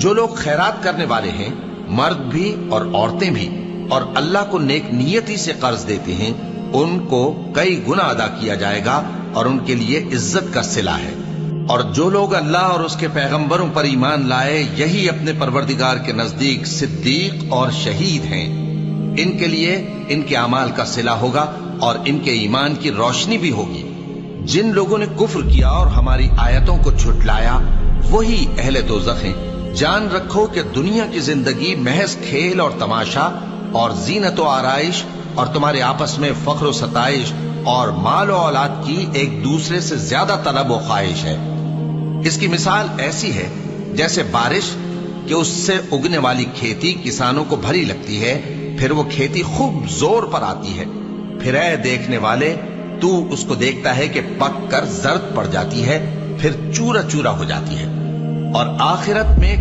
جو لوگ خیرات کرنے والے ہیں، مرد بھی اور عورتیں بھی، اور اللہ کو نیک نیتی سے قرض دیتے ہیں، ان کو کئی گنا ادا کیا جائے گا اور ان کے لیے عزت کا صلہ ہے۔ اور جو لوگ اللہ اور اس کے پیغمبروں پر ایمان لائے، یہی اپنے پروردگار کے نزدیک صدیق اور شہید ہیں، ان کے لیے ان کے اعمال کا صلہ ہوگا اور ان کے ایمان کی روشنی بھی ہوگی۔ جن لوگوں نے کفر کیا اور ہماری آیتوں کو جھٹلایا، وہی اہل دوزخ ہیں۔ جان رکھو کہ دنیا کی زندگی محض کھیل اور تماشا اور زینت و آرائش اور تمہارے آپس میں فخر و ستائش اور مال و اولاد کی ایک دوسرے سے زیادہ طلب و خواہش ہے۔ اس کی مثال ایسی ہے جیسے بارش کہ اس سے اگنے والی کھیتی کسانوں کو بھری لگتی ہے، پھر وہ کھیتی خوب زور پر آتی ہے، پھر اے دیکھنے والے تو اس کو دیکھتا ہے کہ پک کر زرد پڑ جاتی ہے، پھر چورا چورا ہو جاتی ہے، اور آخرت میں